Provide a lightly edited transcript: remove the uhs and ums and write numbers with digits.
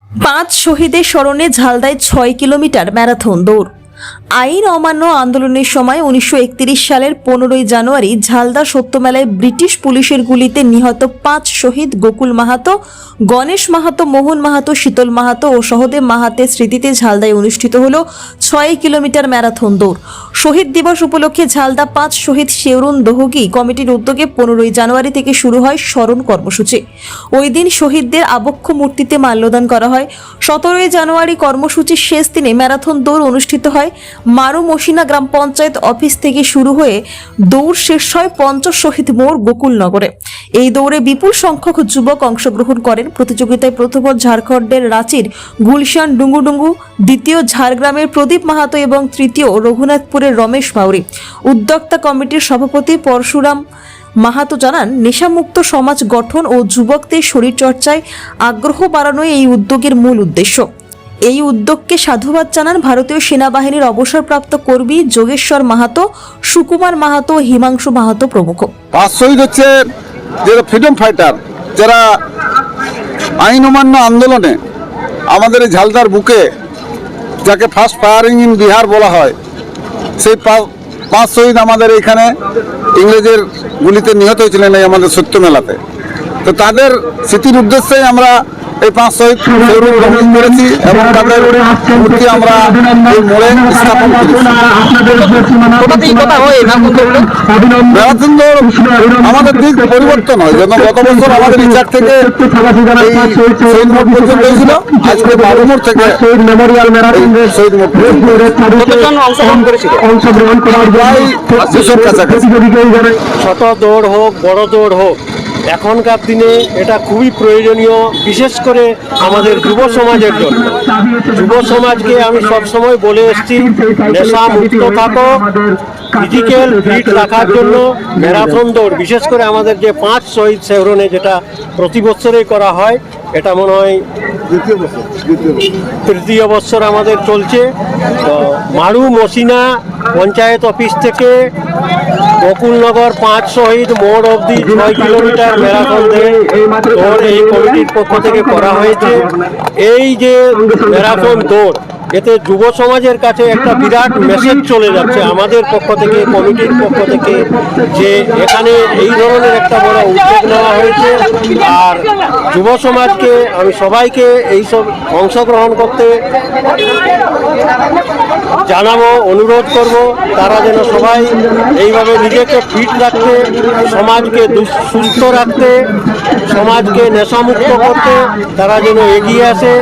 পাঁচ শহীদের স্মরণে ঝালদায় ৬ কিলোমিটার ম্যারাথন দৌড়। আইন অমান্য আন্দোলনের সময় ১৯৩১ সালের ১৫ই জানুয়ারি ঝালদা সত্যমেলায় ব্রিটিশ পুলিশের গুলিতে নিহত ৫ শহীদ গোকুল মাহাতো, গণেশ মাহাতো, মোহন মাহাতো, শীতল মাহাতো ও সহদেব মাহাতের স্মৃতিতে ঝালদায় অনুষ্ঠিত হল ৬ কিলোমিটার ম্যারাথন দৌড়। শহীদ দিবস উপলক্ষে ঝালদা ৫ শহীদ শেওরুন দহগি কমিটির উদ্যোগে ১৫ই জানুয়ারি থেকে শুরু হয় স্মরণ কর্মসূচি। ওই দিন শহীদদের আবক্ষ মূর্তিতে মাল্যদান করা হয়। ১৭ই জানুয়ারি কর্মসূচির শেষ দিনে ম্যারাথন দৌড় অনুষ্ঠিত হয়। মারু মসিনা গ্রাম পঞ্চায়েত অফিস থেকে শুরু হয়ে দৌড় শেষ হয় পঞ্চ শহীদ মোড় গোকুলনগরে। এই দৌড়ে বিপুল সংখ্যক যুবক অংশগ্রহণ করেন। প্রতিযোগিতায় প্রথম ঝাড়খণ্ডের রাঁচির গুলশান ডুঙ্গুডুঙ্গু, দ্বিতীয় ঝাড়গ্রামের প্রদীপ মাহাতো এবং তৃতীয় রঘুনাথপুরের রমেশ মাউরি। উদ্যোক্তা কমিটির সভাপতি পরশুরাম মাহাতো জানান, নেশামুক্ত সমাজ গঠন ও যুবকদের শরীরচর্চায় আগ্রহ বাড়ানোই এই উদ্যোগের মূল উদ্দেশ্য। এই উদ্যোগকে সাধুবাদ জানান ভারতীয় সেনাবাহিনীর অবসরপ্রাপ্ত কর্মী যোগেশ্বর মাহাতো, সুকুমার মাহাতো, হিমাংশু মাহাতো প্রমুখ। পাঁচ শহীদ হচ্ছে যারা ফ্রিডম ফাইটার, যারা আইন অমান্য আন্দোলনে আমাদের এই ঝালদার বুকে, যাকে ফার্স্ট ফায়ারিং ইন বিহার বলা হয়, সেই পাঁচ শহীদ আমাদের এখানে ইংরেজের গুলিতে নিহত হয়েছিলেন এই আমাদের সত্যমেলাতে। তো তাদের স্মৃতির উদ্দেশ্যে আমরা এই ৫ শহীদ গ্রহণ করেছি এবং তাদের মূর্তি আমরা এই মোড়ে স্থাপন করেছি। ম্যারাথন দৌড় আমাদের দিক পরিবর্তন হয়, যেন গত বছর আমাদের ইচার থেকে এই শহীদ মোড় পর্যন্ত হয়েছিল, আজকে বাবু মোড় থেকে শহীদ মোড় প্রায় ২০০-র কাছাকাছি। ছোট দৌড় হোক বড় দৌড় হোক, এখনকার দিনে এটা খুবই প্রয়োজনীয়, বিশেষ করে আমাদের যুব সমাজের জন্য। যুব সমাজকে আমি সবসময় বলে এসেছি, নেশা মুক্ত থাকো, ফিজিক্যাল ফিট রাখার জন্য ম্যারাথন দৌড়, বিশেষ করে আমাদের যে ৫ শহীদ শেওরনে যেটা প্রতি বছরেই করা হয়, এটা মনে হয় তৃতীয় বছর আমাদের চলছে। তো মারু মসিনা পঞ্চায়েত অফিস থেকে গোকুলনগর ৫ শহীদ মোড় অবধি ৬ কিলোমিটার ম্যারাথন দৌড় এই কমিটির পক্ষ থেকে করা হয়েছে। এই যে ম্যারাথন দৌড়, এতে যুব সমাজের কাছে একটা বিরাট মেসেজ চলে যাচ্ছে আমাদের পক্ষ থেকে, কমিটির পক্ষ থেকে, যে এখানে এই ধরনের একটা বড় উদ্যোগ নেওয়া হয়েছে। আর যুব সমাজকে আমি সবাইকে এইসব অংশগ্রহণ করতে জানাবো, অনুরোধ করব, তারা যেন সবাই এইভাবে নিজেকে ফিট রাখতে, সমাজকে সুস্থ রাখতে, সমাজকে নেশামুক্ত করতে তারা যেন এগিয়ে আসে।